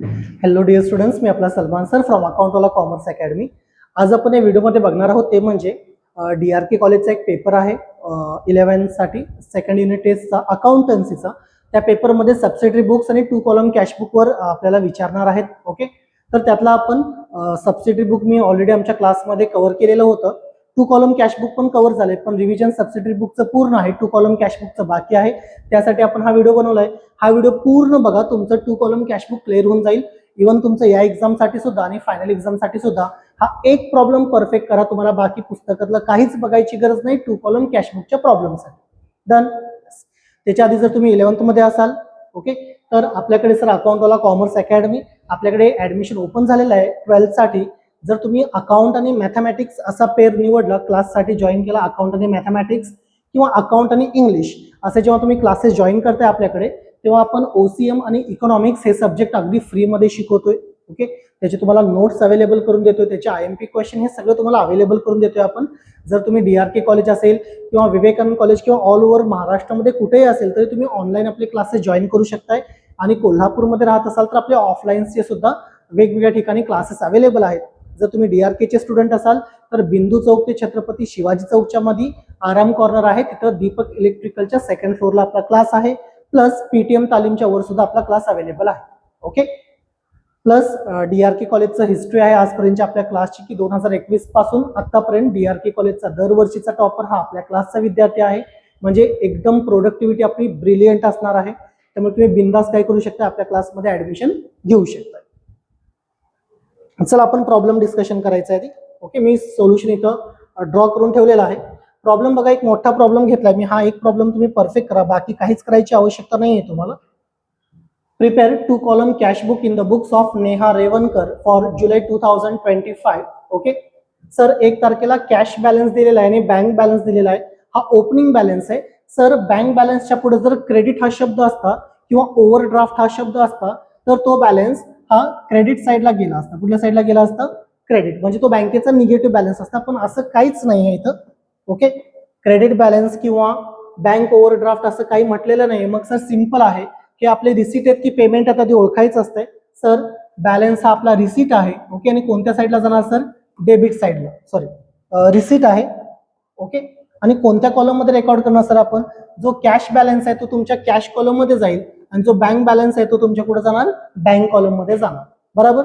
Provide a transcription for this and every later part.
Hello dear students, मी आपला Salman sir from Accountwala commerce academy. आज आपण या व्हिडिओमध्ये बघणार आहोत ते म्हणजे DRK कॉलेजचा एक पेपर आहे 11th साठी सेकंड युनिट टेस्टचा अकाउंटन्सीचा. त्या पेपरमध्ये सबसिडरी बुक्स आणि 2 कॉलम कॅश बुकवर आपल्याला विचारणार आहेत. ओके, तर त्यातला आपण सबसिडरी बुक मी ऑलरेडी आमच्या क्लासमध्ये कव्हर केलेलं होतं. 2 कॉलम कॅश बुक पण कव्हर झाले, पण रिव्हिजन सबसिडरी बुकचं पूर्ण आहे, 2 कॉलम कॅश बुकचं बाकी आहे. त्यासाठी आपण हा व्हिडिओ बनवलाय. हा व्हिडिओ पूर्ण बघा, तुमचं 2 कॉलम कॅश बुक क्लिअर होऊन जाईल. इव्हन तुमचं या एक्झामसाठी सुद्धा आणि फायनल एक्झामसाठी सुद्धा हा एक प्रॉब्लेम परफेक्ट करा. तुम्हाला बाकी पुस्तकातलं काहीच बघायची गरज नाही 2 कॉलम कॅश बुकच्या प्रॉब्लेमसाठी. डन. त्याच्या आधी जर तुम्ही 11th मध्ये असाल, ओके, तर आपल्याकडे सर अकाउंटवाला कॉमर्स अकॅडमी आपल्याकडे ऍडमिशन ओपन झालेलं आहे 12th साठी. जर तुम्ही अकाउंट आणि मॅथमॅटिक्स असा पेअर निवडला, क्लाससाठी जॉईन केला, अकाउंट आणि मॅथमॅटिक्स किंवा अकाउंट आणि इंग्लिश असे जेव्हा तुम्ही क्लासेस जॉईन करताय आपल्याकडे, तेव्हा आपण OCM आणि इकॉनॉमिक्स हे सब्जेक्ट अगदी फ्रीमध्ये शिकवतोय. ओके, त्याचे तुम्हाला नोट्स अवेलेबल करून देतोय, त्याचे IMP क्वेश्चन हे सगळं तुम्हाला अवेलेबल करून देतोय आपण. जर तुम्ही DRK कॉलेज असेल किंवा विवेकानंद कॉलेज किंवा ऑल ओव्हर महाराष्ट्रामध्ये कुठेही असेल तरी तुम्ही ऑनलाईन आपले क्लासेस जॉईन करू शकताय. आणि कोल्हापूरमध्ये राहत असाल तर आपले ऑफलाईनचे सुद्धा वेगवेगळ्या ठिकाणी क्लासेस अवेलेबल आहेत. जर तुम्ही DRKचे स्टुडंट असाल तर बिंदू चौक ते छत्रपती शिवाजी चौकच्या मध्ये आराम कॉर्नर आहे, तिथं दीपक इलेक्ट्रिकलच्या 2nd फ्लोअरला आपला क्लास आहे. प्लस PTM तालीमच्या वर सुद्धा आपला क्लास अवेलेबल आहे. ओके, प्लस DRK कॉलेजचं हिस्ट्री आहे आजपर्यंत आपल्या क्लासची की 2021 पासून आतापर्यंत DRK कॉलेजचा दरवर्षीचा टॉपर हा आपल्या क्लासचा विद्यार्थी आहे. म्हणजे एकदम प्रोडक्टिव्हिटी आपली ब्रिलियंट असणार आहे. त्यामुळे तुम्ही बिंदास काय करू शकता, आपल्या क्लासमध्ये ऍडमिशन घेऊ शकता. चला आपण प्रॉब्लेम डिस्कशन करायचं आहे. ओके, मी सोल्युशन इथं ड्रॉ करून ठेवलेला आहे. प्रॉब्लेम बघा, एक मोठा प्रॉब्लेम घेतलाय मी. हा एक प्रॉब्लेम तुम्ही परफेक्ट करा, बाकी काहीच करायची आवश्यकता नाहीये तुम्हाला. Prepare 2 column cash book in the books of Neha Revankar for July 2025. Okay sir, 1 तारखेला कॅश बॅलन्स दिलेला आहे आणि बँक बॅलन्स दिलेला आहे. हा ओपनिंग बॅलन्स आहे. सर, बँक बॅलन्सच्या पुढे जर क्रेडिट हा शब्द असता किंवा ओव्हरड्राफ्ट हा शब्द असता तर तो बॅलन्स हा क्रेडिट साईडला गेला असता. कुठल्या साईडला गेला असता? क्रेडिट. म्हणजे तो बँकेचा निगेटिव्ह बॅलन्स असता, पण असं काहीच नाही आहे इथं. ओके, क्रेडिट बॅलन्स किंवा बँक ओव्हरड्राफ्ट असं काही म्हटलेलं नाही. मग सर सिंपल आहे की आपले रिसीट आहेत की पेमेंट आता ते ओळखायचं असतंय. सर, बॅलन्स हा आपला रिसीट आहे. ओके, आणि कोणत्या साईडला जाणार सर? डेबिट साईडला. सॉरी, रिसीट आहे. ओके, आणि कोणत्या कॉलम मध्ये रेकॉर्ड करणार सर आपण? जो कॅश बॅलन्स आहे तो तुमच्या कॅश कॉलम मध्ये जाईल आणि जो बँक बॅलन्स आहे तो तुमच्या कुठे जाणार? बँक कॉलम मध्ये जाणार. बरोबर.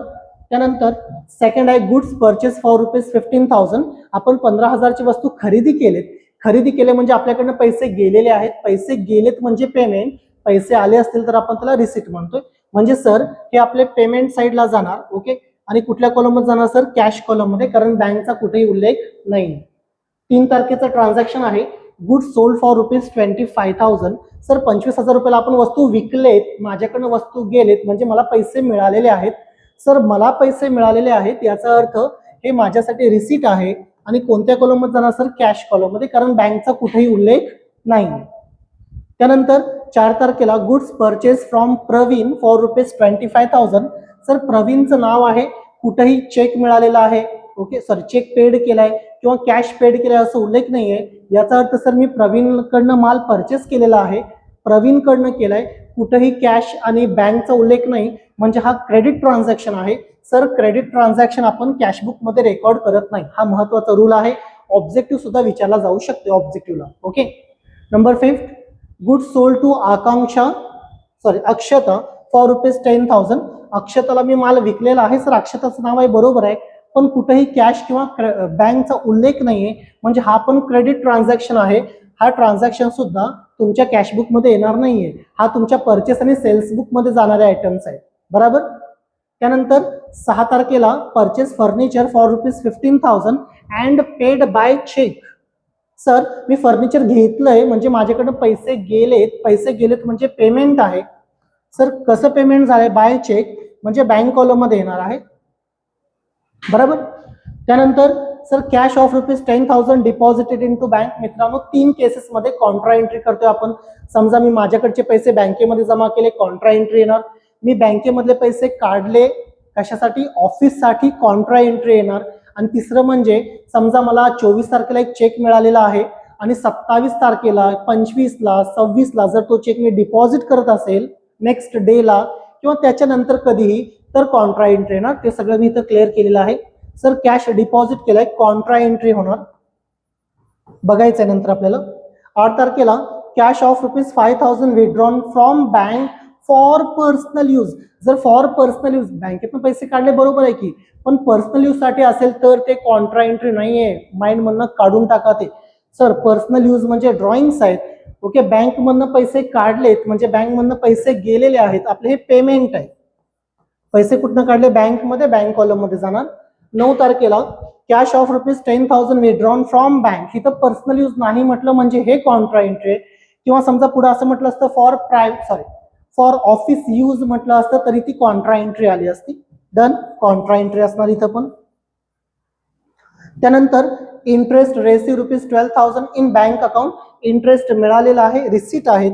त्यानंतर सेकंड आहे गुड्स परचेस फॉर ₹15,000. आपण 15,000ची वस्तू खरेदी केलेत. खरेदी केले म्हणजे आपल्याकडनं पैसे गेलेले आहेत. पैसे गेलेत म्हणजे पेमेंट. पैसे आले असतील तर आपण त्याला रिसीट म्हणतोय. म्हणजे सर हे आपले पेमेंट साईडला जाणार. ओके, आणि कुठल्या कॉलम मध्ये जाणार सर? कॅश कॉलम मध्ये, कारण बँकचा कुठेही उल्लेख नाही. 3 तारखेचं ट्रान्झॅक्शन आहे. Goods sold for ₹25,000. सर, 25,000 रुपयाला आपण वस्तू विकलेत, माझ्याकडनं वस्तू गेलेत म्हणजे मला पैसे मिळालेले आहेत. सर, मला पैसे मिळालेले आहेत याचा अर्थ हे माझ्यासाठी रिसीट आहे. आणि कोणत्या कॉलम मध्ये जाणार सर? कॅश कॉलम मध्ये, कारण बँकचा कुठेही उल्लेख नाही. त्यानंतर 4 तारखेला goods purchase from Praveen for ₹25,000. Sir, प्रवीणचं नाव आहे, कुठेही चेक मिळालेला आहे. ओके, सॉरी, चेक पेड केलाय किंवा कॅश पेड केलाय असं उल्लेख नाहीये. याचा अर्थ सर मी प्रवीणकडनं माल परचेस केलेला आहे, प्रवीणकडनं केलाय, कुठेही कॅश आणि बँकचा उल्लेख नाही, म्हणजे हा क्रेडिट ट्रान्झॅक्शन आहे. सर, क्रेडिट ट्रान्झॅक्शन आपण कॅश बुक मध्ये रेकॉर्ड करत नाही. हा महत्वाचा रूल आहे. ऑब्जेक्टिव्ह सुद्धा विचारला जाऊ शकते ऑब्जेक्टिव्हला. Okay, number 5, goods sold to Akshata for ₹10,000. अक्षताला मी माल विकलेला आहे. सर, अक्षताचं नाव आहे, बरोबर आहे, पण कुठेही कॅश किंवा बँकचा उल्लेख नाहीये, म्हणजे हा पण क्रेडिट ट्रान्झॅक्शन आहे. हा ट्रान्झॅक्शन सुद्धा तुमच्या कॅशबुक मध्ये येणार नाहीये. हा तुमच्या परचेस आणि सेल्स बुक मध्ये जाणारे आयटम्स आहेत. बरोबर. त्यानंतर 6 तारखेला purchase furniture for ₹15,000 and paid by cheque. Sir, मी फर्निचर घेतलंय म्हणजे माझ्याकडे पैसे गेलेत. पैसे गेलेत म्हणजे पेमेंट आहे. सर, कसं पेमेंट झालंय? बाय चेक, म्हणजे बँक कॉलम मध्ये येणार आहे. बरोबर. त्यानंतर sir, cash of ₹10,000 deposited into bank. मित्रांनो, 3 केसेसमध्ये कॉन्ट्रा एंट्री करतोय आपण. समजा मी माझ्याकडचे पैसे बँकेमध्ये जमा केले, कॉन्ट्रा एंट्री येणार. मी बँकेमधले पैसे काढले, कशासाठी? ऑफिससाठी, कॉन्ट्रा एंट्री येणार. आणि तिसरं म्हणजे समजा मला 24 तारखेला एक चेक मिळालेला आहे आणि 27 तारखेला, 25ला, 26ला जर तो चेक मी डिपॉझिट करत असेल नेक्स्ट डेला किंवा त्याच्यानंतर कधीही, तर कॉन्ट्रा एंट्री येणार. ते सगळं मी इथं क्लिअर केलेलं आहे. सर कॅश डिपॉझिट केलाय, कॉन्ट्रा एंट्री होणार. बघायचंय नंतर आपल्याला. 8 तारखेला cash of ₹5,000 withdrawn from bank for personal use. जर फॉर पर्सनल यूज बँकेतून पैसे काढले बरोबर आहे की, पण पर्सनल यूज साठी असेल तर ते कॉन्ट्रा एंट्री नाहीये. माइंड मधनं काढून टाका ते. सर पर्सनल यूज म्हणजे ड्रॉइंग्स आहेत. ओके, बँक मधनं पैसे काढलेत म्हणजे बँक मधनं पैसे गेलेले आहेत, आपले हे पेमेंट आहे. पैसे कुठनं काढले, बँक मध्ये, बँक कॉलम मध्ये जाणार. 9 तारखेला cash of ₹10,000 withdrawn from bank. इथं पर्सनल यूज नाही म्हटलं म्हणजे हे कॉन्ट्रा एंट्री आहे. किंवा समजा पुढे असं म्हटलं असतं फॉर ऑफिस यूज म्हटलं असतं तरी ती कॉन्ट्रा एंट्री आली असती. डन, कॉन्ट्रा एंट्री असणार इथं पण. त्यानंतर interest received ₹12,000 in bank account. Interest मिळालेला आहे, रिसीट आहेत,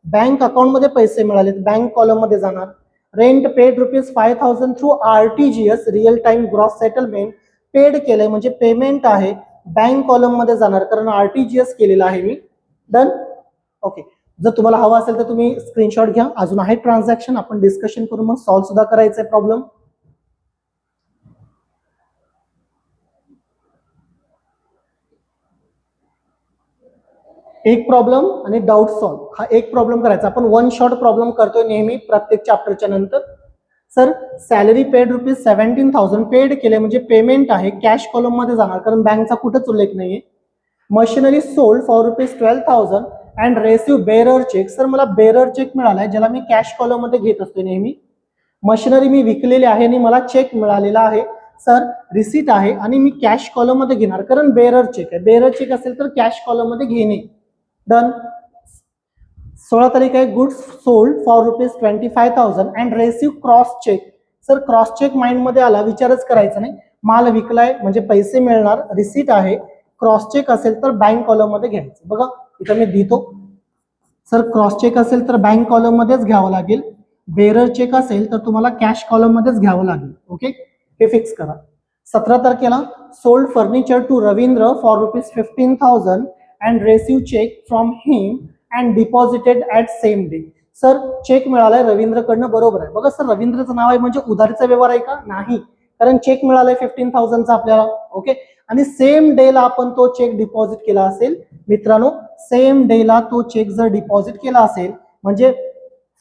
बँक अकाउंट मध्ये पैसे मिळालेत, बँक कॉलम मध्ये जाणार. Rent paid ₹5,000 through RTGS real time gross settlement. Paid केलंय म्हणजे पेमेंट आहे, बँक कॉलम मध्ये जाणार कारण RTGS केलेलं आहे मी. डन. ओके, जर तुम्हाला हवा असेल तर तुम्ही स्क्रीनशॉट घ्या. अजून आहे ट्रान्झॅक्शन, आपण डिस्कशन करून मग सॉल्व्ह सुद्धा करायचंय प्रॉब्लेम. एक प्रॉब्लेम आणि डाऊट सॉल्व्ह. हा एक प्रॉब्लेम करायचा. आपण वन शॉट प्रॉब्लेम करतोय नेहमी प्रत्येक चॅप्टरच्या नंतर. सर सॅलरी पेड ₹17,000 पेड केले म्हणजे पेमेंट आहे, कॅश कॉलम मध्ये जाणार कारण बँकचा कुठंच उल्लेख नाहीये. Machinery sold for ₹12,000 and received bearer cheque. Sir मला बेरर चेक मिळालाय ज्याला मी कॅश कॉलम मध्ये घेत असतो नेहमी. मशिनरी मी विकलेली आहे आणि मला चेक मिळालेला आहे. सर रिसीट आहे आणि मी कॅश कॉलम मध्ये घेणार कारण बेरर चेक आहे. बेरर चेक असेल तर कॅश कॉलम मध्ये घेणे. डन. 16 तारीख आहे goods sold for ₹25,000 and received cross cheque. Sir cross cheque mind मध्ये आला, विचारच करायचा नाही. माल विकलाय म्हणजे पैसे मिळणार, रिसीट आहे. क्रॉस चेक असेल तर बँक कॉलम मध्ये घ्यायचं. बघा इथं मी देतो. सर क्रॉस चेक असेल तर बँक कॉलम मध्येच घ्यावं लागेल. बेरर चेक असेल तर तुम्हाला कॅश कॉलम मध्येच घ्यावं लागेल. ओके, हे फिक्स करा. 17 तारखेला sold furniture to Ravindra for ₹15,000 and received cheque from him and deposited at same day. Sir cheque मिळालाय रवींद्रकडनं, बरोबर आहे. बघा सर रवींद्रचं नाव आहे म्हणजे उधारीचा व्यवहार आहे का, नाही, कारण चेक मिळालाय 15,000चा आपल्याला. ओके, आणि सेम डेला आपण तो चेक डिपॉझिट केला असेल. मित्रांनो सेम डेला तो चेक जर डिपॉझिट केला असेल म्हणजे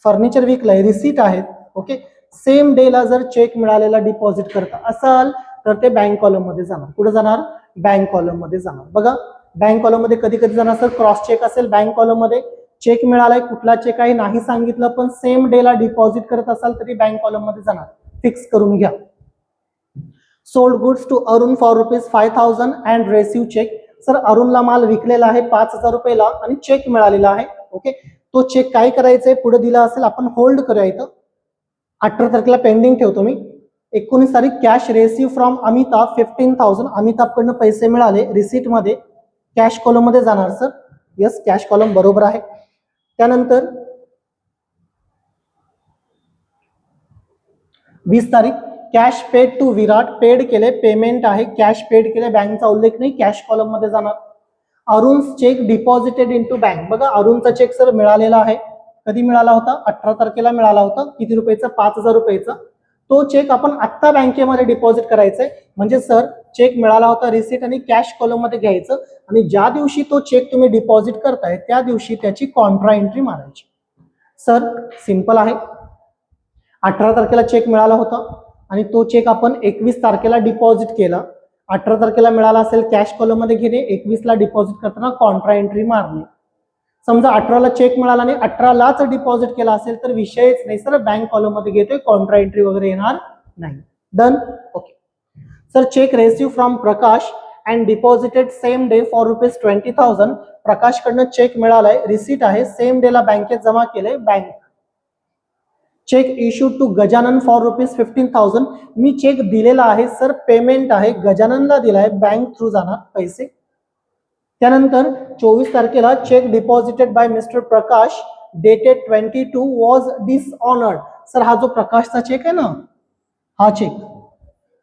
फर्निचर विकलंय, रिसीट आहेत. ओके, सेम डेला जर चेक मिळालेला डिपॉझिट करता असाल तर ते बँक कॉलम मध्ये जाणार. कुठे जाणार, बँक कॉलम मध्ये जाणार. बघा बँक कॉलम मध्ये कधी कधी जाणार सर क्रॉस चेक असेल बँक कॉलम मध्ये, चेक मिळालाय कुठला चेक आहे नाही सांगितलं पण सेम डेला डिपॉझिट करत असाल तरी बँक कॉलम मध्ये जाणार. फिक्स करून घ्या. Sold goods to Arun for ₹5,000 and received cheque. Sir अरुणला माल विकलेला आहे ₹5,000 आणि चेक मिळालेला आहे. ओके, तो चेक काय करायचंय पुढे दिला असेल आपण होल्ड करूया इथं. 18 तारखेला पेंडिंग ठेवतो मी. 19 तारीख कॅश रेसिव्ह फ्रॉम अमिताभ 15,000. अमिताभकडनं पैसे मिळाले, रिसीट मध्ये, कॅश कॉलम मध्ये जाणार. सर यस, कॅश कॉलम बरोबर आहे. त्यानंतर 20 तारीख cash paid to Virat. Paid केले, पेमेंट आहे, कॅश पेड केले, बँकचा उल्लेख नाही, कॅश कॉलम मध्ये जाणार. Arun cheque deposited into bank. बघा अरुणचा चेक सर मिळालेला आहे. कधी मिळाला होता, 18 तारखेला मिळाला होता. किती रुपयाचा, ₹5,000. तो चेक आपण आत्ता बँकेमध्ये डिपॉझिट करायचंय म्हणजे सर चेक मिळाला होता, रिसीट आणि कॅश कॉलम मध्ये घ्यायचं आणि ज्या दिवशी तो चेक तुम्ही डिपॉझिट करताय त्या दिवशी त्याची कॉन्ट्रा एंट्री मारायची. सर सिंपल आहे. 18 तारखेला चेक मिळाला होता आणि तो चेक आपण 21 तारखेला डिपॉझिट केला. 18 तारखेला मिळाला असेल कॅश कॉलम मध्ये घेणे, 21ला डिपॉझिट करताना कॉन्ट्रा एंट्री मारणे. समजा 18ला चेक मिळाला आणि 18लाच डिपॉझिट केला असेल तर विषयच नाही सर, बँक कॉलम मध्ये घेतोय, कॉन्ट्रा एंट्री वगैरे येणार नाही. Done. Okay, sir cheque received from Prakash and deposited same day for ₹20,000. प्रकाशकडनं चेक मिळालाय, रिसीट आहे, सेम डेला बँकेत जमा केलंय, bank. Cheque issue to Gajanan for ₹15,000. मी चेक दिलेला आहे सर, पेमेंट आहे, गजाननला दिलाय, बँक थ्रू जाणार पैसे. त्यानंतर 24 तारखेला cheque deposited by mister Prakash dated 22 was dishonoured. Sir हा जो प्रकाशचा चेक आहे ना, हा चेक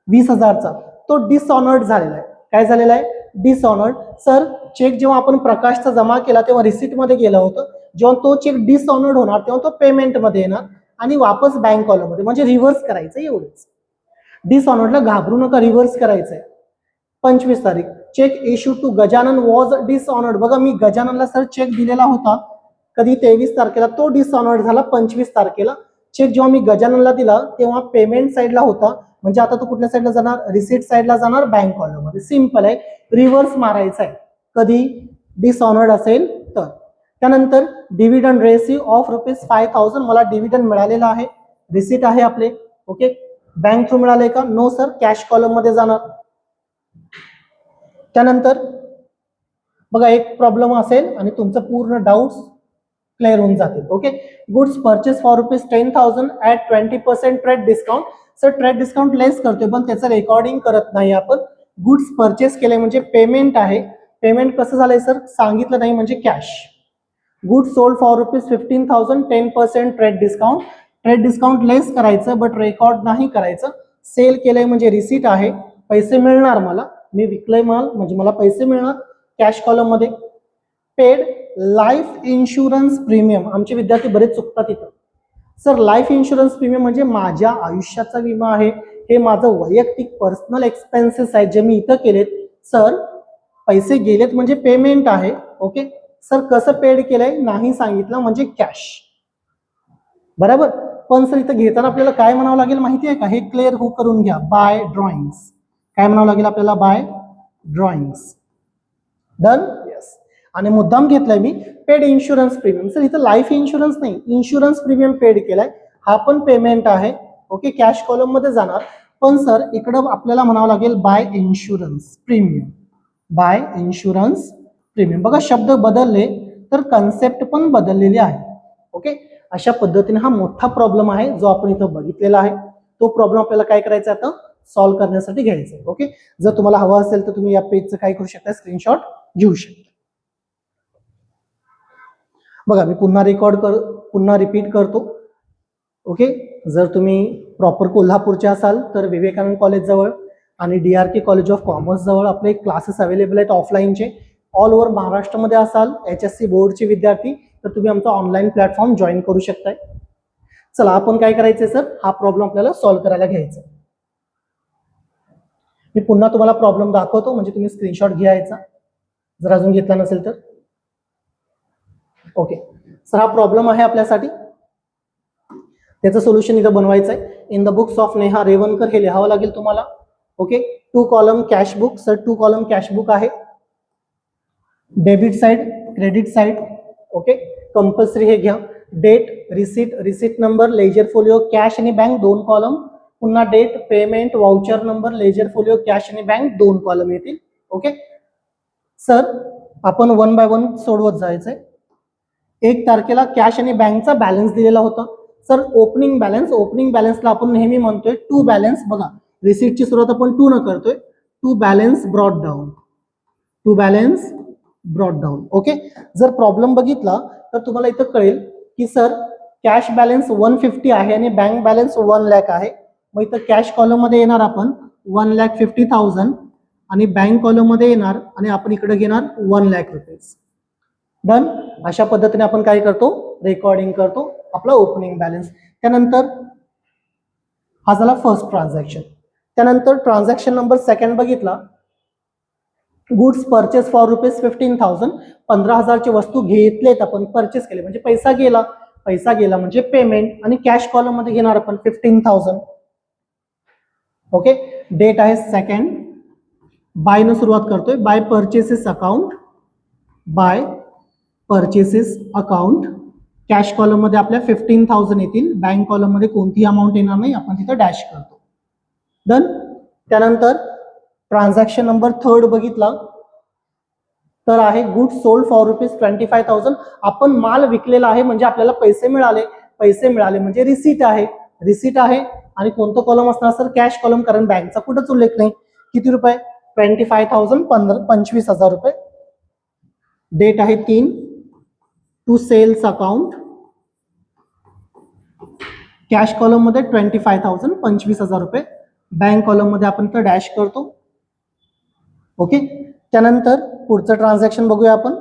20,000चा तो डिसऑनर्ड झालेला आहे. काय झालेला आहे, डिसऑनर्ड. सर चेक जेव्हा आपण प्रकाशचा जमा केला तेव्हा रिसीट मध्ये गेलं होतं, जेव्हा तो चेक डिसऑनर्ड होणार तेव्हा तो पेमेंट मध्ये येणार आणि वापस बँक कॉलममध्ये, म्हणजे रिव्हर्स करायचं एवढंच. डिसऑनर्डला घाबरू नका, रिव्हर्स करायचंय. 25 तारीख, cheque issue to Gajanan was dishonoured. बघा मी गजाननला सर चेक दिलेला होता कधी 23 तारखेला, तो डिसऑनर्ड झाला 25 तारखेला. चेक जेव्हा मी गजाननला दिला तेव्हा पेमेंट साईडला होता, म्हणजे आता तो कुठल्या साईडला जाणार, रिसीट साईडला जाणार, बँक कॉलममध्ये. सिंपल आहे, रिव्हर्स मारायचा आहे कधी डिसऑनर्ड असेल तर. त्यानंतर डिव्हिडंड रेसिव्ह ऑफ ₹5,000, मला डिव्हिडंड मिळालेला आहे, रिसीट आहे आपले. ओके, बँक थ्रू मिळाले का, नो सर, कॅश कॉलम मध्ये जाणार. त्यानंतर बघा एक प्रॉब्लेम असेल आणि तुमचं पूर्ण डाऊट्स क्लिअर होऊन जातील. Okay, goods purchase for ₹10,000 at 20% trade discount. Sir trade discount less करतोय पण त्याचं रेकॉर्डिंग करत नाही आपण. गुड्स परचेस केले म्हणजे पेमेंट आहे, पेमेंट कसं झालंय सर सांगितलं नाही, म्हणजे cash. Goods sold for ₹15,000 10% trade discount. Trade discount less करायचं बट रेकॉर्ड नाही करायचं. सेल केलंय म्हणजे रिसीट आहे, पैसे मिळणार मला, मी विकलंय माल म्हणजे मला पैसे मिळणार कॅश कॉलम मध्ये. पेड लाईफ इन्शुरन्स प्रीमियम, आमचे विद्यार्थी बरेच चुकतात इथं. सर लाईफ इन्शुरन्स प्रीमियम म्हणजे माझ्या आयुष्याचा विमा आहे, हे माझं वैयक्तिक पर्सनल एक्सपेन्सेस आहेत जे मी इथं केलेत. सर पैसे गेलेत म्हणजे पेमेंट आहे. ओके सर, कसं पेड केलंय नाही सांगितलं म्हणजे कॅश, बरोबर. पण सर इथं घेताना आपल्याला काय म्हणावं लागेल माहिती आहे का, हे क्लिअर हो करून घ्या. बाय ड्रॉइंग्स, काय म्हणावं लागेल आपल्याला, बाय ड्रॉइंग्स. Done, yes. आणि मुद्दाम घेतलाय मी पेड इन्शुरन्स प्रीमियम. सर इथं लाईफ इन्शुरन्स नाही, इन्शुरन्स प्रीमियम पेड केलाय, हा पण पेमेंट आहे. ओके, कॅश कॉलम मध्ये जाणार. पण सर इकडं आपल्याला म्हणावं लागेल by insurance premium, by insurance premium. बघा शब्द बदलले तर कन्सेप्ट पण बदललेली आहे. ओके, अशा पद्धतीने हा मोठा प्रॉब्लेम आहे जो आपण इथं बघितलेला आहे. तो प्रॉब्लेम आपल्याला काय करायचा आता, सॉल्व्ह करण्यासाठी घ्यायचा आहे. ओके, जर तुम्हाला हवं असेल तर तुम्ही या पेजचं काय करू शकता, स्क्रीनशॉट घेऊ शकता. बघा मी पुन्हा रिपीट करतो. ओके, जर तुम्ही प्रॉपर कोल्हापूरचे असाल तर विवेकानंद कॉलेज जवळ आणि DRK कॉलेज ऑफ कॉमर्स जवळ आपले क्लासेस अवेलेबल आहेत ऑफलाईनचे. ऑल ओव्हर महाराष्ट्रामध्ये असाल HSC बोर्डचे विद्यार्थी तर तुम्ही आमचा ऑनलाईन प्लॅटफॉर्म जॉईन करू शकताय. चला आपण काय करायचंय सर, हा प्रॉब्लेम आपल्याला सॉल्व्ह करायला घ्यायचा. मी पुन्हा तुम्हाला प्रॉब्लेम दाखवतो म्हणजे तुम्ही स्क्रीनशॉट घ्यायचा जर अजून घेतला नसेल तर. ओके सर, हा प्रॉब्लेम आहे आपल्यासाठी, त्याचं सोल्युशन इथं बनवायचं आहे. In the books of Neha Revankar हे लिहावं लागेल तुम्हाला. Okay, 2 column cash book. Sir 2 column cash book आहे, debit side credit side. Okay, compulsory हे घ्या. Date, receipt, receipt number, ledger folio, cash आणि बँक 2 कॉलम. पुन्हा date, payment, voucher number, ledger folio, cash आणि बँक 2 कॉलम येतील. Okay sir, आपण 1 bye 1 सोडवत जायचंय. 1 तारखेला कॅश आणि बँकचा बॅलन्स दिलेला होता. सर ओपनिंग बॅलन्सला आपण नेहमी म्हणतोय टू बॅलन्स. बघा रिसीटची सुरुवात आपण 2 न करतोय, to balance brought down, to balance brought down. Okay, जर प्रॉब्लेम बघितला तर तुम्हाला इथं कळेल की सर कॅश बॅलन्स 150 आहे आणि बँक बॅलन्स 1 लाख आहे. मग इथं कॅश कॉलम मध्ये येणार आपण 1,50,000 आणि बँक कॉलम मध्ये येणार आणि आपण इकडे घेणार 1 लाख रुपीज. डन, अशा पद्धतीने आपण काय करतो, रेकॉर्डिंग करतो आपला ओपनिंग बॅलन्स. त्यानंतर हा झाला फर्स्ट ट्रान्झॅक्शन. त्यानंतर ट्रान्झॅक्शन नंबर सेकंड बघितला, गुड्स परचेस फॉर ₹15,000. 15,000ची वस्तू घेतलेत आपण, परचेस केले म्हणजे पैसा गेला, पैसा गेला म्हणजे पेमेंट आणि कॅश कॉलम मध्ये घेणार आपण 15,000. ओके, डेट आहे सेकंड, बाय न सुरुवात करतोय, by purchases account, by purchases account. Cash column मध्ये आपल्या 15,000 येतील, बँक कॉलम मध्ये कोणतीही अमाऊंट येणार नाही, आपण तिथं डॅश करतो. डन. त्यानंतर ट्रान्झॅक्शन नंबर थर्ड बघितला तर आहे गुड्स सोल्ड फॉर ₹25,000. आपण माल विकलेला आहे म्हणजे आपल्याला पैसे मिळाले, पैसे मिळाले म्हणजे रिसीट आहे, रिसीट आहे. आणि कोणतं कॉलम असणार सर, कॅश कॉलम, कारण बँकचा कुठंच उल्लेख नाही. किती रुपये, 25,000, 25,000 रुपये. डेट आहे 3, to sales account, cash column मध्ये 25,000 25,000 रुपये, बँक कॉलम मध्ये आपण तर डॅश करतो. ओके, त्यानंतर पुढचं ट्रान्झॅक्शन बघूया आपण.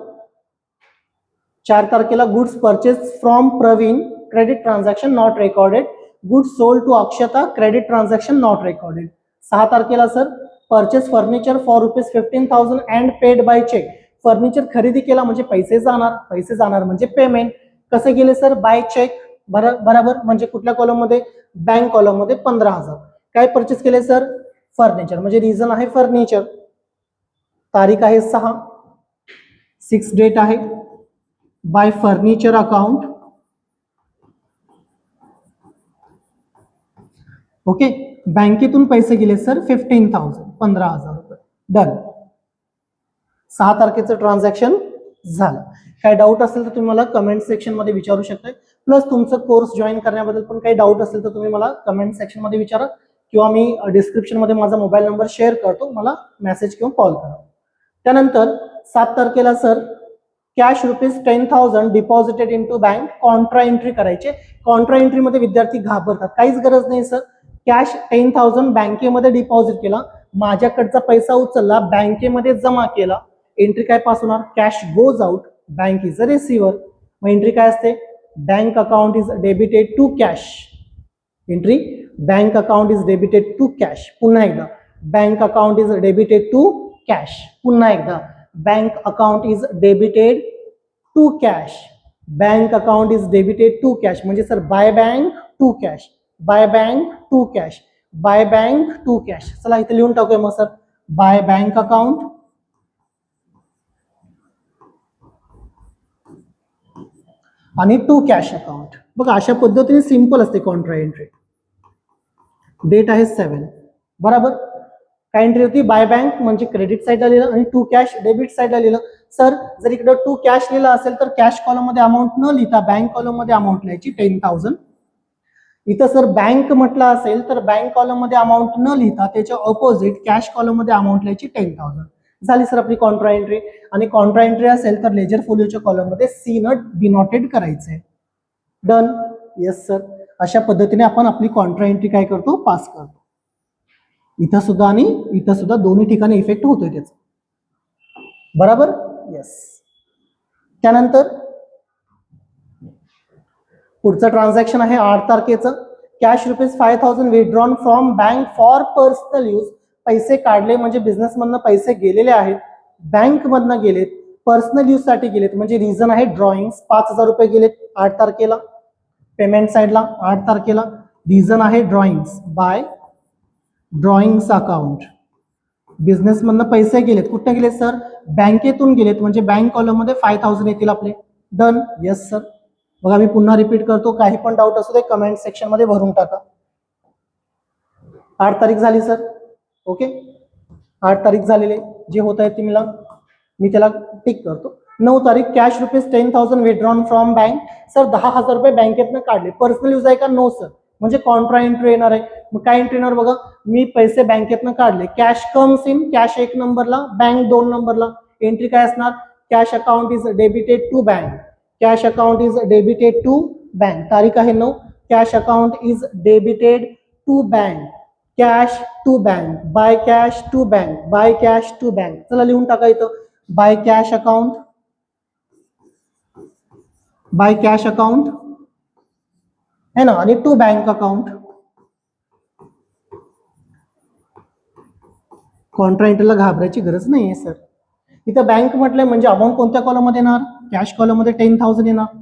4 तारखेला goods purchase from Praveen credit transaction not recorded. Good sold to Akshata, credit transaction not recorded. 6 तारखेला sir purchase furniture for ₹15,000 and paid by cheque. Furniture खरेदी केला म्हणजे पैसे जाणार म्हणजे पेमेंट. कसे गेले सर? Bye check. बरोबर, म्हणजे कुठल्या कॉलम मध्ये? बँक कॉलम मध्ये 15,000. काय परचेस केले सर? फर्निचर, म्हणजे रिझन आहे फर्निचर. तारीख आहे 6 डेट आहे. Bye furniture account. ओके, बँकेतून पैसे गेले सर 15,000, 15,000 रुपये. डन. 6 तारखेचं ट्रान्झॅक्शन झालं. काय डाऊट असेल तर तुम्ही मला कमेंट सेक्शन मध्ये विचारू शकता. प्लस तुमचं कोर्स जॉईन करण्याबद्दल पण काही डाऊट असेल तर तुम्ही मला कमेंट सेक्शन मध्ये विचारा, किंवा मी डिस्क्रिप्शन मध्ये माझा मोबाईल नंबर शेअर करतो, मला मेसेज किंवा कॉल करा. त्यानंतर 7 तारखेला sir cash ₹10,000 deposited into bank. Contra entry करायचे. कॉन्ट्रा एंट्री मध्ये विद्यार्थी घाबरतात. काहीच गरज नाही सर. कॅश 10,000 बँकेमध्ये डिपॉझिट केला, माझ्याकडचा पैसा उचलला, बँकेमध्ये जमा केला. एंट्री काय पास होणार? Cash goes out, bank is a receiver. मग एंट्री काय असते? Bank account is debited to cash. Entry bank account is debited to cash. पुन्हा एकदा bank account is debited to cash. पुन्हा एकदा bank account is debited to cash. Bank account is debited to cash म्हणजे sir by bank to cash, by bank to cash, by bank to cash. चला इथे लिहून टाकूया मग sir, by bank account आणि to cash account. बघा अशा पद्धतीने सिंपल असते कॉन्ट्रा एंट्री. डेट आहे 7. बरोबर. काय एंट्री होती? बाय बँक म्हणजे क्रेडिट साईडला लिहिलं आणि टू कॅश डेबिट साईडला लिहिलं. सर जर इकडे टू कॅश लिहिलं असेल तर कॅश कॉलम मध्ये अमाऊंट न लिहिता बँक कॉलम मध्ये अमाऊंट लिहायची 10,000. इथं सर बँक म्हटलं असेल तर बँक कॉलम मध्ये अमाऊंट न लिहिता त्याच्या ऑपोजिट कॅश कॉलम मध्ये अमाऊंट लिहायची 10,000. झाली सर आपली कॉन्ट्रा एंट्री. आणि कॉन्ट्रा एंट्री असेल तर लेजर फोलिओच्या कॉलम मध्ये सी नट डिनोटेड करायचंय. डन. Yes sir. अशा पद्धतीने आपण आपली कॉन्ट्रा एंट्री काय करतो? पास करतो. इथं सुद्धा आणि इथं सुद्धा दोन्ही ठिकाणी इफेक्ट होतोय त्याचा. बरोबर. येस. त्यानंतर पुढचं ट्रान्झॅक्शन आहे 8 तारखेचं. Cash ₹5,000 withdrawn from bank for personal use. पैसे काढले म्हणजे बिझनेस मधनं पैसे गेलेले आहेत, बँक मधनं गेलेत, पर्सनल यूज साठी गेलेत, म्हणजे रिझन आहे ड्रॉइंग. 5,000 रुपये गेलेत 8 तारखेला पेमेंट साईडला. 8 तारखेला रिझन आहे drawings, by drawings account. Business मधनं पैसे गेलेत. कुठे गेलेत सर? बँकेतून गेलेत, म्हणजे बँक कॉलम मध्ये 5,000 येतील आपले. डन. Yes sir. बघा मी पुन्हा रिपीट करतो, काही पण डाऊट असू दे कमेंट सेक्शन मध्ये भरून टाका. 8 तारीख झाली सर. ओके, 8 तारीख झालेले जे होत आहे ते मी त्याला टिक करतो. 9 तारीख cash ₹10,000 withdrawn from bank. Sir 10,000 रुपये बँकेतनं काढले, पर्सनल यूज आहे का? नो सर, म्हणजे कॉन्ट्रा एंट्री येणार आहे. मग काय एंट्री येणार बघा, मी पैसे बँकेतनं काढले, कॅश कम्स इन, कॅश 1 नंबरला, बँक 2 नंबरला. एंट्री काय असणार? Cash account is debited to bank. Cash account is debited to bank. तारीख आहे 9. Cash account is debited to bank. Cash to bank, by cash to bank, by cash to bank. चला लिहून टाका इथं, by cash account, by cash account है ना, आणि to bank account. Contra एंट्रीला घाबरायची गरज नाहीये सर. इथं बँक म्हटलंय म्हणजे अमाऊंट कोणत्या कॉलम मध्ये येणार? कॅश कॉलम मध्ये 10,000 येणार.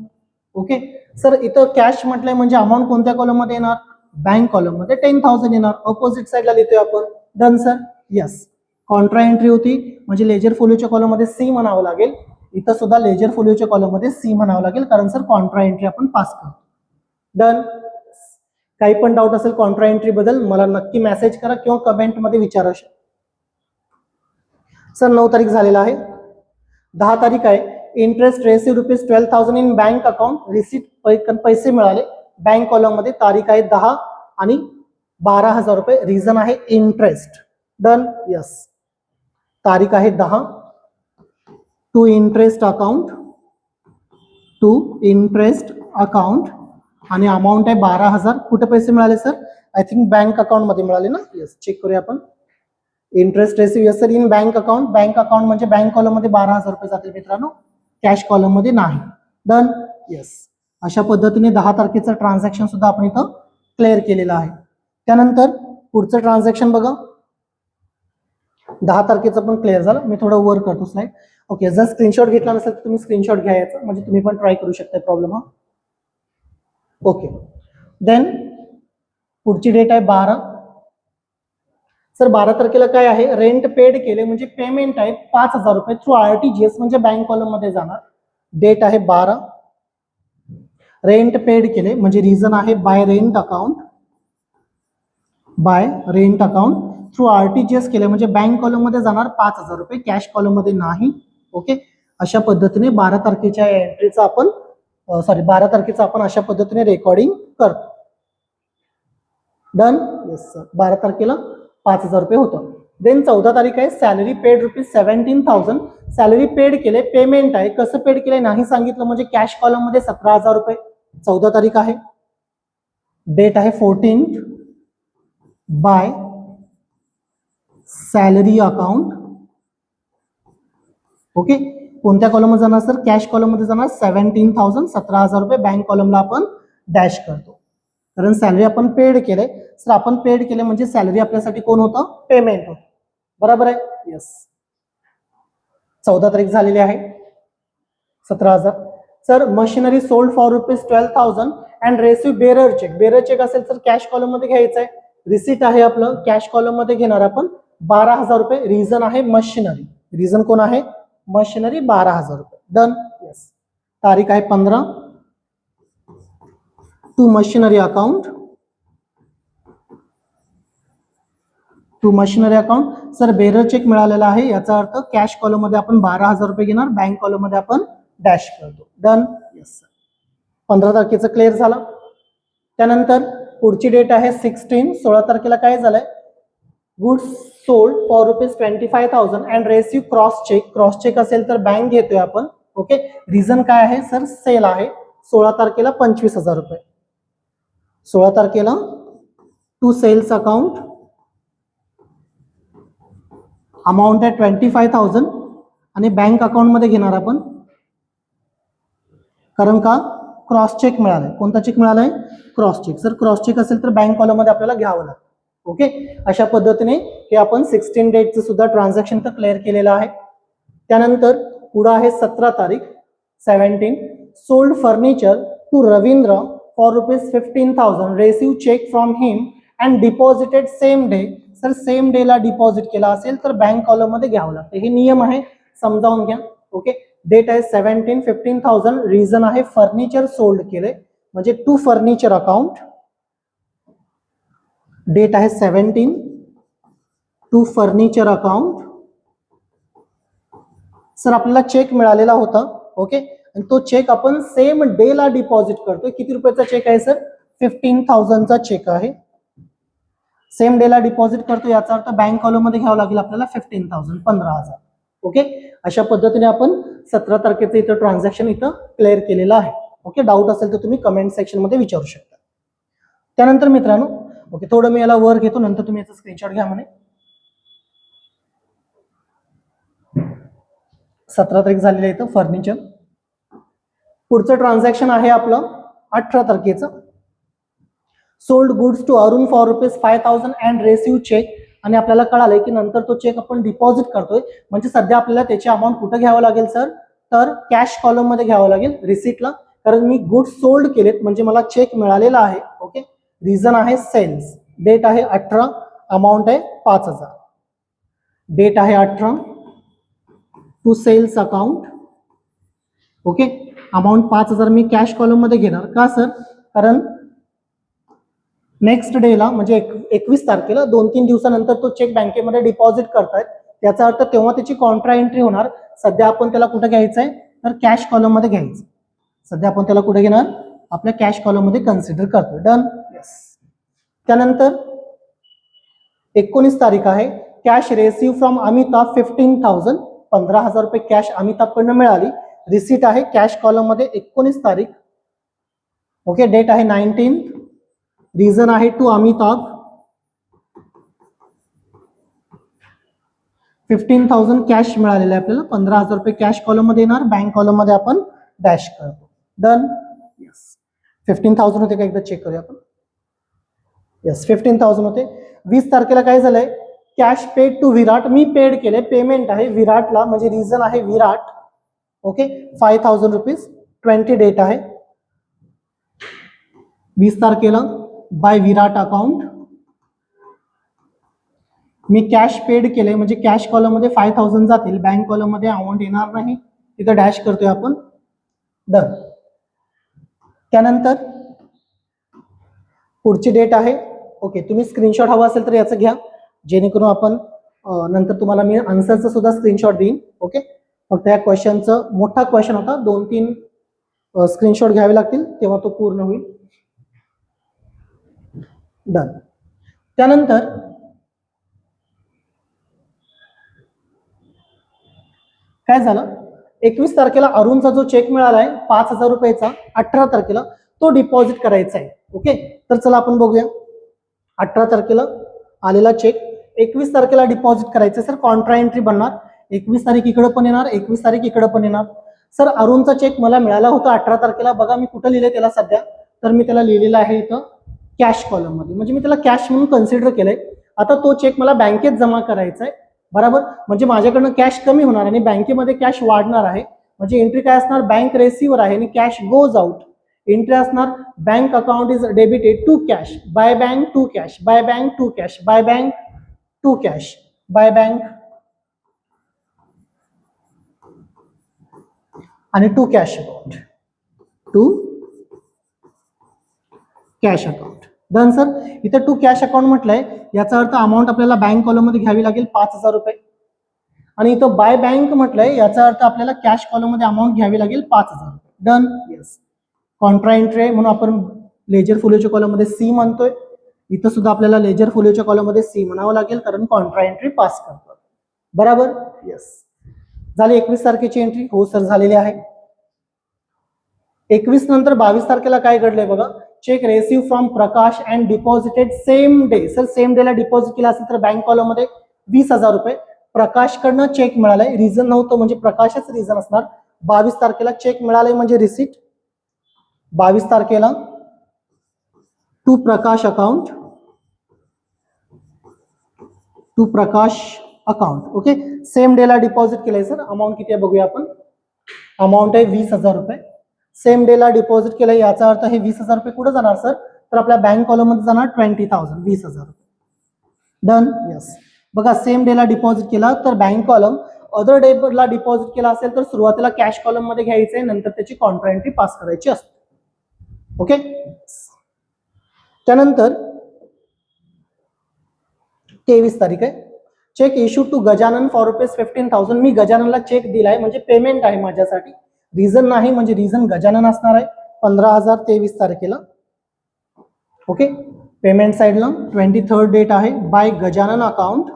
ओके सर, इथं कॅश म्हटलंय म्हणजे अमाऊंट कोणत्या कॉलम मध्ये येणार? बँक कॉलम मध्ये 10,000 येणार. ऑपोजिट साईडला लिहितोय आपण. Done sir. Yes. Contra entry होती म्हणजे लेजर फोलिओच्या कॉलम मध्ये सी म्हणावं लागेल. इथं सुद्धा लेजर फोलिओच्या कॉलम मध्ये सी म्हणावं लागेल, कारण सर कॉन्ट्रा एंट्री आपण पास करतो. डन. काही पण डाऊट असेल कॉन्ट्रा एंट्री बद्दल मला नक्की मेसेज करा किंवा कमेंट मध्ये विचारा. सर 9 तारीख झालेला आहे. 10 तारीख आहे. Interest received ₹12,000 in bank account. Receipt पैसे मिळाले बँक कॉलम मध्ये. तारीख आहे 10 आणि 12,000 रुपये. रिझन आहे इंटरेस्ट. डन. यस. तारीख आहे 10. To interest account, to interest account आणि अमाऊंट आहे 12,000. कुठे पैसे मिळाले sir? I think bank account मध्ये मिळाले ना. यस, चेक करूया आपण. Interest received yes sir in bank account. Bank account म्हणजे बँक कॉलम मध्ये 12,000 रुपये जातील मित्रांनो, कॅश कॉलम मध्ये नाही. डन. यस. अशा पद्धतीने 10 तारखेचं ट्रान्झॅक्शन सुद्धा आपण इथं क्लिअर केलेलं आहे. त्यानंतर पुढचं ट्रान्झॅक्शन बघा, 10 तारखेचं पण क्लिअर झालं. मी थोडं वर करतो स्लाइड. ओके, जर स्क्रीनशॉट घेतला नसेल तर तुम्ही स्क्रीनशॉट घ्यायचा, म्हणजे तुम्ही पण ट्राय करू शकता प्रॉब्लेम हा. ओके, देन पुढची डेट आहे 12. सर 12 तारखेला काय आहे, रेंट पेड केले म्हणजे पेमेंट आहे 5,000 रुपये थ्रू RTGS म्हणजे बँक कॉलम मध्ये जाणार. डेट आहे 12. रेंट पेड केले म्हणजे रिझन आहे bye rent account, bye rent account through RTGS केले म्हणजे बँक कॉलम मध्ये जाणार 5,000 रुपये, कॅश कॉलम मध्ये नाही. ओके, अशा पद्धतीने 12 तारखेच्या एंट्रीचा आपण 12 तारखेचा आपण अशा पद्धतीने रेकॉर्डिंग करतो. डन. येस सर, 12 तारखेला 5,000 रुपये होतं. देन 14 तारीख आहे, सॅलरी पेड ₹17,000. सॅलरी पेड केले, पेमेंट आहे, कसं पेड केलंय नाही सांगितलं म्हणजे कॅश कॉलम मध्ये 17,000 रुपये. 14 तारीख आहे. डेट आहे 14th by salary account. Okay, कोणत्या कॉलम मध्ये जाणार सर, कॅश कॉलम मध्ये जाणार 17,000, 17,000 रुपये. बँक कॉलमला आपण डॅश करतो कारण सॅलरी आपण पेड केले. सर आपण पेड केले म्हणजे सॅलरी आपल्यासाठी कोण होतं, पेमेंट होतं, बरोबर आहे. येस, 14 तारीख झालेली आहे, 17,000. Sir machinery sold for ₹12,000 and received bearer cheque. Bearer cheque असेल तर कॅश कॉलम मध्ये घ्यायचं आहे. रिसिट आहे आपलं, कॅश कॉलम मध्ये घेणार आपण 12,000 रुपये. रिझन आहे मशिनरी, रिझन कोण आहे, मशिनरी, 12,000 रुपये. डन. येस, तारीख आहे 15. To machinery account, to machinery account. Sir bearer cheque मिळालेला आहे, याचा अर्थ कॅश कॉलम मध्ये आपण 12,000 रुपये घेणार, बँक कॉलम मध्ये आपण डॅश करतो. डन. येस सर, 15 तारखेचं क्लिअर झालं. त्यानंतर पुढची डेट आहे 16. 16 तारखेला काय झालंय, goods sold for ₹25,000 and received cross cheque. Cross cheque असेल तर बँक घेतोय आपण. ओके, रिझन काय आहे सर, सेल आहे. 16 तारखेला 25,000 रुपये. 16 तारखेला टू सेल्स अकाउंट, अमाऊंट आहे 25,000 आणि बँक अकाउंट मध्ये घेणार आपण, कारण का क्रॉस चेक मिळालाय. कोणता चेक मिळालाय, cross cheque. Sir cross cheque असेल तर बँक कॉलम मध्ये आपल्याला घ्यावं लागतं. ओके, अशा पद्धतीने हे आपण 16 डेटचं सुद्धा ट्रान्झॅक्शन तर क्लिअर केलेलं आहे. त्यानंतर पुढे आहे 17 तारीख, 17. Sold furniture to Ravindra for ₹15,000, received cheque from him and deposited same day. Sir same day ला डिपॉझिट केला असेल तर बँक कॉलम मध्ये घ्यावं लागतं, हे नियम आहे, समजावून घ्या. ओके, डेट आहे 17, 15,000. रिझन आहे फर्निचर सोल्ड केले म्हणजे टू फर्निचर अकाउंट. डेट आहे 17 टू फर्निचर अकाउंट. सर आपल्याला चेक मिळालेला होता. ओके, आणि तो चेक आपण सेम डे ला डिपॉझिट करतोय. किती रुपयाचा चेक आहे सर, 15,000चा चेक आहे. सेम डे ला डिपॉझिट करतो, याचा अर्थ बँक कॉलम मध्ये घ्यावं लागेल आपल्याला 15,000, 15,000. ओके, अशा पद्धतीने आपण 17 तारखेचं इथं ट्रान्झॅक्शन इथं क्लिअर केलेलं आहे. ओके, डाऊट असेल तर तुम्ही कमेंट सेक्शन मध्ये विचारू शकता. त्यानंतर मित्रांनो, ओके थोडं मी याला वर घेतो, नंतर तुम्ही याचा स्क्रीनशॉट घ्या म्हणे. 17 तारीख झालेलं आहे इथं फर्निचर. पुढचं ट्रान्झॅक्शन आहे आपलं 18 तारखेचं. Sold goods to Arun for ₹5,000 and received cheque. आणि आपल्याला कळालंय की नंतर तो चेक आपण डिपॉझिट करतोय म्हणजे सध्या आपल्याला त्याची अमाऊंट कुठं घ्यावं लागेल सर, तर कॅश कॉलम मध्ये घ्यावं लागेल, रिसिटला. कारण मी गुड्स सोल्ड केलेत म्हणजे मला चेक मिळालेला आहे. ओके, रिझन आहे सेल्स. डेट आहे 18, अमाऊंट आहे 5,000. डेट आहे 18 to sales account. Okay, amount 5,000 मी कॅश कॉलम मध्ये घेणार. का सर, कारण नेक्स्ट डेला म्हणजे 21 तारखेला 2-3 दिवसानंतर तो चेक बँकेमध्ये डिपॉझिट करतायत, त्याचा अर्थ तेव्हा त्याची कॉन्ट्रा एंट्री होणार. सध्या आपण त्याला कुठे घ्यायचं आहे, तर कॅश कॉलम मध्ये घ्यायचं. सध्या आपण त्याला कुठे घेणार, आपल्या कॅश कॉलम मध्ये कन्सिडर करतो. डन. येस. त्यानंतर 19 तारीख आहे, कॅश रेसिव्ह फ्रॉम अमिताभ 15,000, 15,000 रुपये कॅश अमिताभकडनं मिळाली. रिसिट आहे कॅश कॉलम मध्ये 19 तारीख. ओके, डेट आहे 19. रिझन आहे टू अमिताभ. 15,000 कॅश मिळालेले आहे आपल्याला, 15,000 रुपये कॅश कॉलम मध्ये येणार, बँक कॉलम मध्ये आपण डॅश करतो. डन. येस. 15,000 होते का, एकदा चेक करूया आपण. येस 15,000 होते. 20 तारखेला काय झालंय, कॅश पेड टू विराट, मी पेड केले, पेमेंट आहे विराटला, म्हणजे रिझन आहे विराट. ओके 5,000 रुपीज, 20 डेट आहे 20 तारखेला बाय विराट अकाउंट. मी कॅश पेड केले, म्हणजे कॅश कॉलम मध्ये 5,000 जातील, बँक कॉलम मध्ये अमाऊंट येणार नाही, तिथं डॅश करतोय आपण. डन. त्यानंतर पुढची डेट आहे. ओके तुम्ही स्क्रीनशॉट हवा असेल तर याचं घ्या, जेणेकरून आपण नंतर तुम्हाला मी आन्सरचं सुद्धा स्क्रीनशॉट देईन. ओके फक्त या क्वेश्चनचं मोठा क्वेश्चन होता, 2-3 स्क्रीनशॉट घ्यावे लागतील तेव्हा तो पूर्ण होईल. डन. त्यानंतर काय झालं, 21 तारखेला अरुणचा जो चेक मिळाला आहे 5,000 रुपयाचा, 18 तारखेला तो डिपॉझिट करायचा आहे. ओके तर चला आपण बघूया. 18 तारखेला आलेला चेक 21 तारखेला डिपॉझिट करायचं सर, कॉन्ट्रा एंट्री बनणार. 21 तारीख इकडे पण येणार, 21 तारीख इकडे पण येणार. सर अरुणचा चेक मला मिळाला होता 18 तारखेला, बघा मी कुठं लिहिले त्याला सध्या, तर मी त्याला लिहिलेलं आहे इथं कॅश कॉलम मध्ये, म्हणजे मी त्याला कॅश म्हणून कन्सिडर केलंय. आता तो चेक मला बँकेत जमा करायचा आहे, बरोबर, म्हणजे माझ्याकडनं कॅश कमी होणार आणि बँकेमध्ये कॅश वाढणार आहे. म्हणजे एंट्री काय असणार, बँक रेसिव्हर आहे आणि कॅश गोज आउट. एंट्री असणार bank account is debited to cash, by bank to cash, by bank to cash, by bank to cash, by bank आणि to cash account, to cash account. Done sir. इथं to cash account म्हटलंय, याचा अर्थ amount आपल्याला bank column मध्ये घ्यावी लागेल 5,000 रुपये. आणि इथं बाय बँक म्हटलंय, याचा अर्थ आपल्याला कॅश कॉलम मध्ये अमाऊंट घ्यावी लागेल 5,000 रुपये. डन. येस कॉन्ट्रा एंट्री आहे म्हणून आपण लेजर फोलिओच्या कॉलम मध्ये सी म्हणतोय. इथं सुद्धा आपल्याला लेजर फोलिओच्या कॉलम मध्ये सी म्हणावं लागेल, कारण कॉन्ट्रा एंट्री पास करतो. बरोबर. येस झाली 21 तारखेची एंट्री. हो सर झालेली आहे. 21 नंतर 22 तारखेला काय घडलंय बघा, cheque received from Prakash and deposited same day. Sir same डेला डिपॉझिट केला असेल तर बँक कॉलम मध्ये 20,000 रुपये. प्रकाशकडनं चेक मिळालाय, रिझन नव्हतं म्हणजे प्रकाशच रिझन असणार. 22 तारखेला चेक मिळालाय म्हणजे रिसिट. 22 तारखेला to Prakash account, to Prakash account. Okay same डेला डिपॉझिट केलंय सर. अमाऊंट किती आहे बघूया आपण. अमाऊंट आहे 20,000 रुपये. सेम डेला डिपॉझिट केलं, याचा अर्थ हे 20,000 रुपये कुठे जाणार सर, तर आपल्या बँक कॉलम मध्ये जाणार 20,000, 20,000 रुपये. डन. यस बघा सेम डेला डिपॉझिट केला तर बँक कॉलम, अदर डेला डिपॉझिट केला असेल तर सुरुवातीला कॅश कॉलम मध्ये घ्यायचंय, नंतर त्याची कॉन्ट्रा एंट्री पास करायची असते. ओके त्यानंतर 23 तारीख आहे. Cheque issue to Gajanan for rupees 15,000. मी गजाननला चेक दिलाय म्हणजे पेमेंट आहे माझ्यासाठी, रिझन नाही, म्हणजे रिझन गजानन असणार आहे. 15,000 23 तारखेला. ओके पेमेंट साइडला 23rd डेट आहे. By Gajanan account,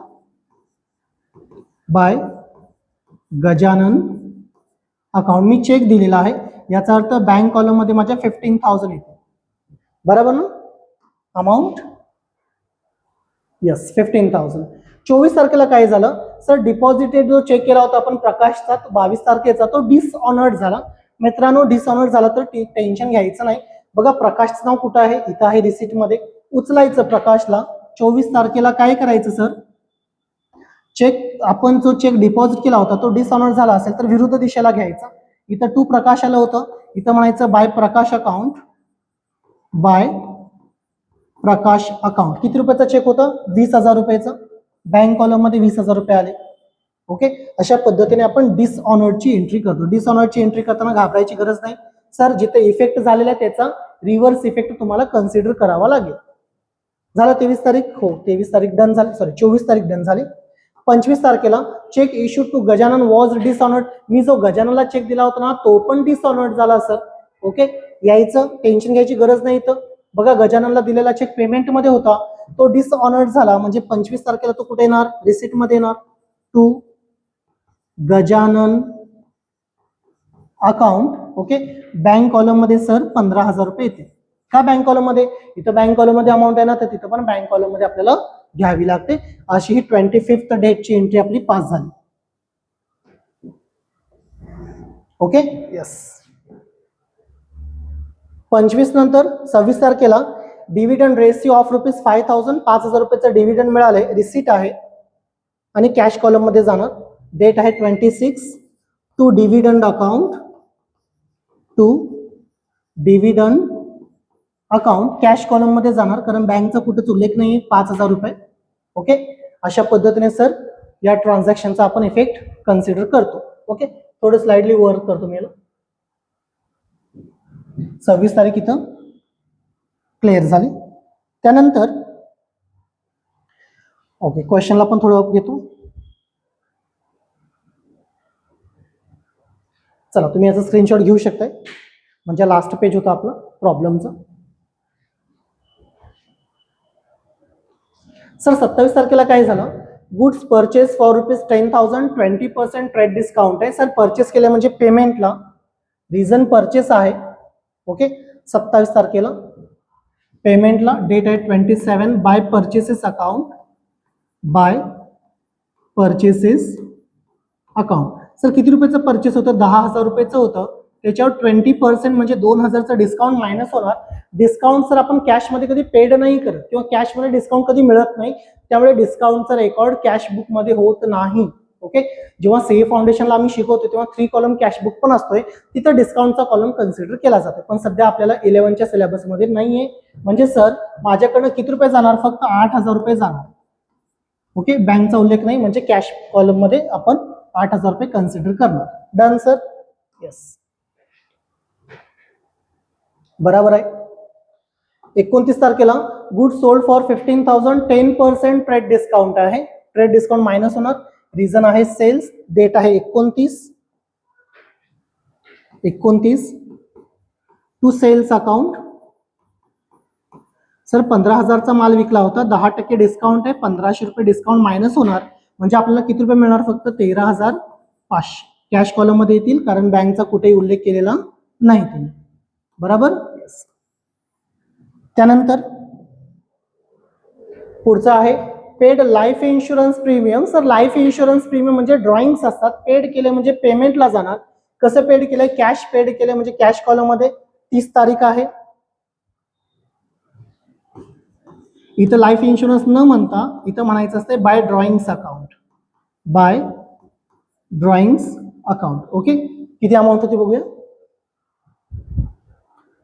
by Gajanan account मी चेक दिलेला आहे, याचा अर्थ बँक कॉलम मध्ये माझ्या 15,000 येते. बरोबर ना अमाऊंट. यस 15,000. 24 तारखेला काय झालं सर, डिपॉझिटेड जो चेक केला होता आपण प्रकाशचा 22 तारखेचा, तो डिसऑनर्ड झाला. मित्रांनो डिसऑनर्ड झाला तर टेन्शन घ्यायचं नाही. बघा प्रकाशचं नाव कुठं आहे, इथं आहे रिसिट मध्ये, उचलायचं प्रकाशला. 24 तारखेला काय करायचं सर, चेक आपण जो चेक डिपॉझिट केला होता तो डिसऑनर्ड झाला असेल तर विरुद्ध दिशेला घ्यायचा. इथं टू प्रकाश आलं होतं, इथं म्हणायचं बाय प्रकाश अकाउंट, बाय प्रकाश अकाउंट. किती रुपयाचा चेक होता, 20,000 रुपयाचा. बँक कॉलम मध्ये 20,000 रुपये आले. ओके अशा पद्धतीने आपण डिसऑनर्डची एंट्री करतो. डिसऑनर्डची एंट्री करताना घाबरायची गरज नाही सर, जिथे इफेक्ट झालेला आहे त्याचा रिव्हर्स इफेक्ट तुम्हाला कन्सिडर करावा लागेल. झालं 23 तारीख. हो 23 तारीख डन झाली, सॉरी 24 तारीख डन झाली. 25 तारखेला cheque issue to Gajanan was dishonoured. मी जो गजाननला चेक दिला होता ना तो पण डिसऑनर्ड झाला सर. ओके यायचं टेन्शन घ्यायची गरज नाही. तर बघा गजाननला दिलेला चेक पेमेंट मध्ये होता, तो डिसऑनर्ड झाला म्हणजे 25 तारखेला तो कुठे येणार, रिसिट मध्ये येणार. To Gajanan account. Okay bank column मध्ये सर 15,000 रुपये येते. का बँक कॉलम मध्ये, इथं बँक कॉलम मध्ये अमाऊंट आहे ना, तर तिथं पण बँक कॉलम मध्ये आपल्याला घ्यावी लागते. अशी ही 25th डेटची एंट्री आपली पास झाली. ओके यस 25 नंतर 26 तारखेला डिव्हिडंड रेसिओ ऑफ ₹5,000 5,000 रुपयाचं डिव्हिडंड मिळाले, रिसीट आहे आणि कॅश कॉलम मध्ये जाणार. डेट आहे 26 to dividend account, to dividend account cash column मध्ये जाणार, कारण बँकचा कुठेच उल्लेख नाही 5,000 रुपये. ओके, अशा पद्धतीने सर या ट्रान्झॅक्शनचा आपण इफेक्ट कन्सिडर करतो. ओके, थोडं स्लाइडली वर्क करतो मी याला. 26 तारीख इथं क्लिअर झाली. त्यानंतर ओके, क्वेश्चनला पण थोडं घेतो. चला, तुम्ही याचा स्क्रीनशॉट घेऊ शकताय, म्हणजे लास्ट पेज होता आपला प्रॉब्लेमचा. सर 27 तारखेला काय झालं, goods purchase for ₹10,000 20% trade discount आहे. सर परचेस केले म्हणजे पेमेंटला, रिझन परचेस आहे. ओके, 27 तारखेला पेमेंटला, डेट आहे 27 by purchases account, by purchases account. Sir किती रुपयाचं परचेस होतं, 10,000 रुपयाचं होतं, त्याच्यावर 20% म्हणजे 2,000चं डिस्काउंट मायनस होणार. डिस्काउंट सर आपण कॅशमध्ये कधी पेड नाही करत किंवा कॅशमध्ये डिस्काउंट कधी मिळत नाही, त्यामुळे डिस्काउंटचा रेकॉर्ड कॅश बुक मध्ये होत नाही. ओके, जेव्हा सीए फाउंडेशनला आम्ही शिकवतो तेव्हा 3 कॉलम कॅश बुक पण असतोय, तिथं डिस्काउंटचा कॉलम कन्सिडर केला जातो, पण सध्या आपल्याला 11च्या सिलेबसमध्ये नाहीये. म्हणजे सर माझ्याकडनं किती रुपये जाणार, फक्त 8,000 रुपये जाणार. ओके, बँकचा उल्लेख नाही, म्हणजे कॅश कॉलम मध्ये आपण 8,000 रुपये कन्सिडर करणार. डन सर, येस बरोबर आहे. 29 तारखेला goods sold for 15,000 10% trade discount आहे, ट्रेड डिस्काउंट मायनस होणार, रिझन आहे सेल्स. डेट आहे 29 टू सेल्स अकाउंट. सर 15,000चा माल विकला होता, 10% डिस्काउंट आहे, 1,500 रुपये डिस्काउंट मायनस होणार, म्हणजे आपल्याला किती रुपये मिळणार, फक्त 13,500 कॅश कॉलम मध्ये येतील, कारण बँकचा कुठेही उल्लेख केलेला नाही त्यांनी. बरोबर. त्यानंतर पुढचं आहे paid life insurance premium. Sir life insurance premium म्हणजे ड्रॉइंग्स असतात, पेड केले म्हणजे पेमेंटला जाणार. कसं पेड केलंय, कॅश पेड केले म्हणजे कॅश कॉलम मध्ये 30 तारीख आहे. इथं लाईफ इन्शुरन्स न म्हणता इथं म्हणायचं असते by drawings account, by drawings account. Okay, किती अमाऊंट होती बघूया,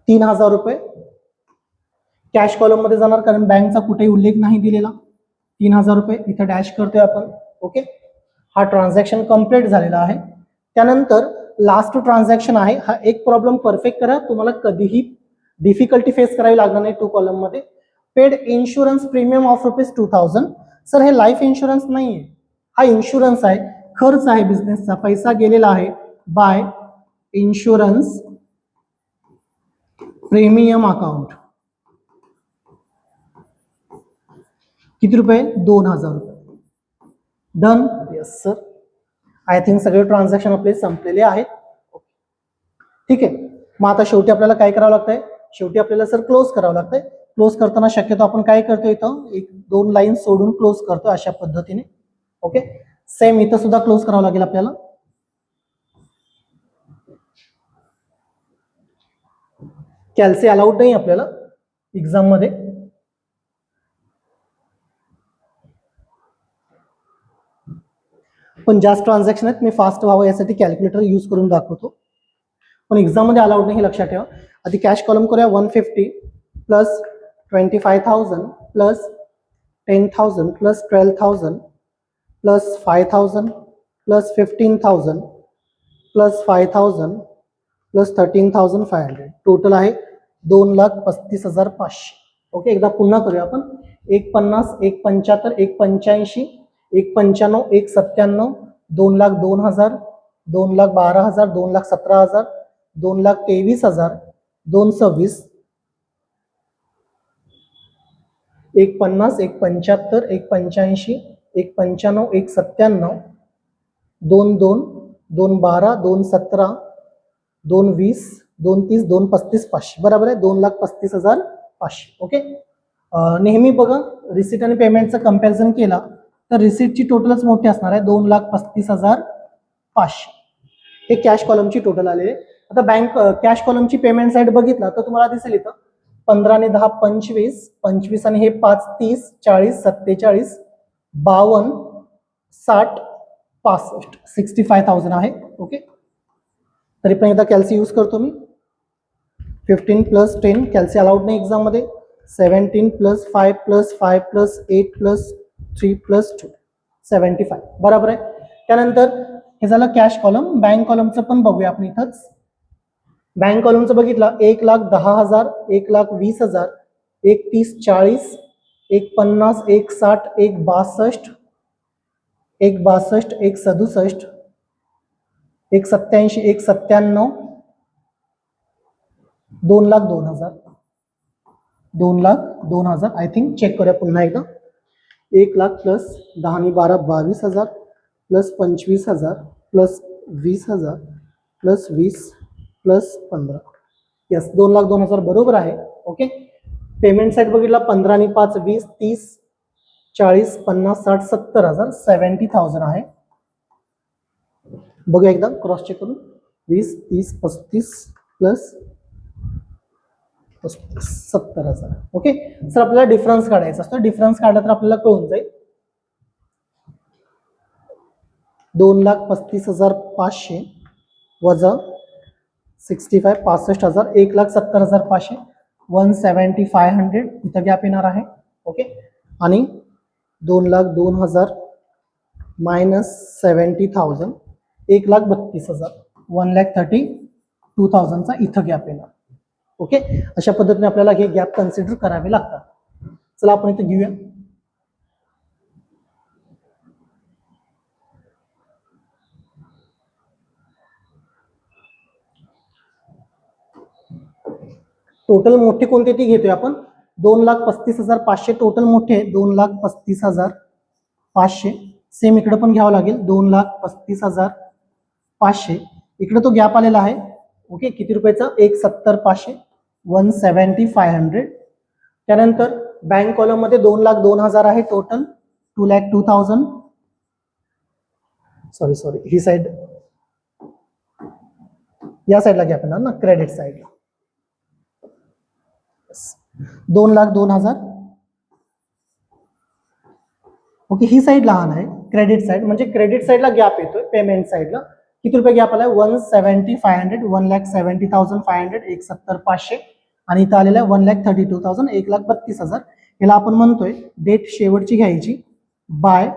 3,000 रुपये कॅश कॉलम मध्ये जाणार, कारण बँकचा कुठेही उल्लेख नाही दिलेला. 3,000 रुपये इथं डॅश करतोय आपण. ओके, हा ट्रान्झॅक्शन कम्प्लीट झालेला आहे. त्यानंतर लास्ट ट्रान्झॅक्शन आहे, हा एक प्रॉब्लेम परफेक्ट करा, तुम्हाला कधीही डिफिकल्टी फेस करावी लागणार नाही 2 कॉलम मध्ये. Paid insurance premium of ₹2,000. Sir हे लाईफ इन्शुरन्स नाहीये, हा इन्शुरन्स आहे, खर्च आहे बिझनेसचा, पैसा गेलेला आहे, बाय इन्शुरन्स प्रीमियम अकाउंट. किती रुपये, 2,000 रुपये. Done. Yes sir, I think सगळे ट्रान्झॅक्शन आपले संपलेले आहेत. ठीक आहे, मग आता शेवटी आपल्याला काय करावं लागतंय, शेवटी आपल्याला सर क्लोज करावं लागतंय. क्लोज करताना शक्यतो आपण काय करतो, इथं 1-2 लाईन सोडून क्लोज करतो अशा पद्धतीने. ओके, सेम इथं सुद्धा क्लोज करावं लागेल आपल्याला. कॅल्सी अलाउड नाही आपल्याला एक्झाम मध्ये. पण जास्त ट्रान्झॅक्शन आहेत, मी फास्ट व्हावं यासाठी कॅल्क्युलेटर यूज करून दाखवतो, पण एक्झाम मध्ये अलाउड नाही हे लक्षात ठेवा. आधी कॅश कॉलम करूया, 150 plus 25,000 plus 10,000 plus 12,000 plus 5,000 plus 15,000 plus 5,000 plus 13,500. Total आहे 2,35,500. ओके, एकदा पुन्हा करूया आपण. 1,50 1,75 1,85 1,95 1,97 2,02,000 2,12,000 2,17,000 2,23,000 2,26 1,50 1,75 1,85 1,95 1,97 2,2 2,12 2,17 2,20 2,30 2,35 500. बरोबर आहे, 2,35,500. ओके, नेहमी बघा रिसिट आणि पेमेंटचं कम्पॅरिझन केला तर रिसिटची टोटलच मोठी असणार आहे, 2,35,500. हे कॅश कॉलमची टोटल आले. आता बँक कॅश कॉलमची पेमेंट साईड बघितला तर तुम्हाला दिसेल इथं 15 आणि 10 25, 25 आणि हे 5 30, 40 47, 52, 60, 65, 65,000 आहे. ओके, तरी पण एकदा कॅल्सी यूज करतो मी. 15 प्लस 10 कॅल्सी अलाउड नाही एक्झाम मध्ये. 17 plus 5 plus 5 plus 8 plus 3 plus 2 75 बरोबर आहे. त्यानंतर हे झालं कॅश कॉलम. बँक कॉलमचं पण बघूया आपण इथंच. बँक कॉलमचं बघितलं 1,10,000, 1,20,000, 1,30,40, 1,50, 1,60, 1,62, 1,62, 1,67, 1,87, 1,97, 2,02,000, 2,02,000 आय थिंक. चेक करूया पुन्हा एकदा. 1,00,000 प्लस 10 आणि 12 22,000 plus 25,000 plus 20,000 plus 20 plus 15. Yes, 2,02,000 बरोबर आहे. ओके, पेमेंट साईड बघितला 15 आणि 5 20 30 40 50 60 70,000 70,000 आहे. बघूया एकदा क्रॉस चेक करून. 20 30 35 प्लस 70,000. ओके सर, आपल्याला डिफरन्स काढायचा असतो. डिफरन्स काढला तर आपल्याला कळून जाईल. 2,35,500 वजा 65 65,000 1,70,500 1,70,500 इथं गॅप येणार आहे. ओके, आणि 2,02,000 मायनस 70,000 1,32,000 1,32,000चा इथं गॅप येणार. ओके, अशा पद्धतीने आपल्याला हे गॅप कन्सिडर करावे लागतात. चला आपण इथे घेऊया. टोटल मोठे कोणते ते घेतोय आपण. 2,35,500 टोटल मोठे 2,35,500. सेम इकडे पण घ्यावं लागेल 2,35,500. इकडे तो गॅप आलेला आहे. ओके, किती रुपयाचा 1,70,500 1,70,500. त्यानंतर बँक कॉलम मध्ये 2,02,000 आहे टोटल. 2,02,000 सॉरी ही साइड या साईडला गॅप येणार ना, क्रेडिट साईडला. 2,02,000. ओके, ही साईड लहान आहे क्रेडिट साईड, म्हणजे क्रेडिट साईडला गॅप येतोय. पेमेंट साईडला किती रुपये गॅप आलाय 1,70,500 1,70,500 1,70,500 आणि इथं आलेला आहे 1,32,000 1,32,000. याला आपण म्हणतोय डेट शेवटची घ्यायची बाय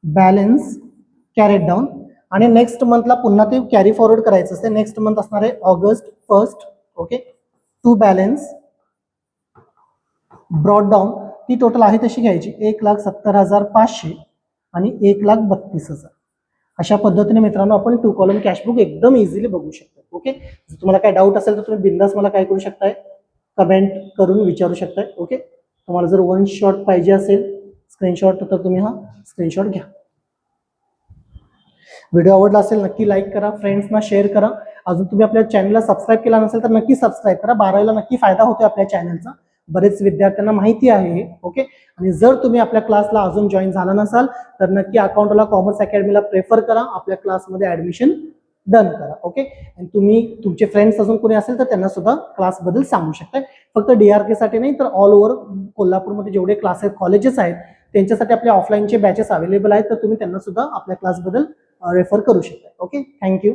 बॅलन्स कॅरेट डाऊन, आणि नेक्स्ट मंथला पुन्हा ते कॅरी फॉरवर्ड करायचं असते. नेक्स्ट मंथ असणार आहे August 1. Okay, to balance brought down ती टोटल आहे तशी घ्यायची 1,70,500 आणि 1,32,000. अशा पद्धतीने मित्रांनो आपण 2 कॉलम कॅशबुक एकदम इझिली बघू शकता. ओके, जर तुम्हाला काय डाऊट असेल तर तुम्ही बिंदास मला काय करू शकताय, कमेंट करून विचारू शकताय. ओके, तुम्हाला जर वन शॉट पाहिजे असेल स्क्रीनशॉट तर तुम्ही हा स्क्रीनशॉट घ्या. व्हिडिओ आवडला असेल नक्की लाईक करा, फ्रेंड्सना शेअर करा. अजून तुम्ही आपल्या चॅनलला सबस्क्राईब केला नसेल तर नक्की सबस्क्राईब करा. 12वीला नक्की फायदा होतो आपल्या चॅनलचा, बरेच विद्यार्थ्यांना माहिती आहे हे. ओके, आणि जर तुम्ही आपल्या क्लासला अजून जॉईन झाला नसाल तर नक्की अकाउंटला कॉमर्स अकॅडमीला प्रेफर करा, आपल्या क्लासमध्ये ऍडमिशन डन करा. ओके, आणि तुम्ही तुमचे फ्रेंड्स अजून कोणी असेल तर त्यांना सुद्धा क्लासबद्दल सांगू शकता. फक्त DRK साठी नाही तर ऑल ओव्हर कोल्हापूरमध्ये जेवढे क्लासेस कॉलेजेस आहेत त्यांच्यासाठी आपले ऑफलाईनचे बॅचेस अवेलेबल आहेत, तर तुम्ही त्यांना सुद्धा आपल्या क्लासबद्दल रेफर करू शकता. Okay, thank you.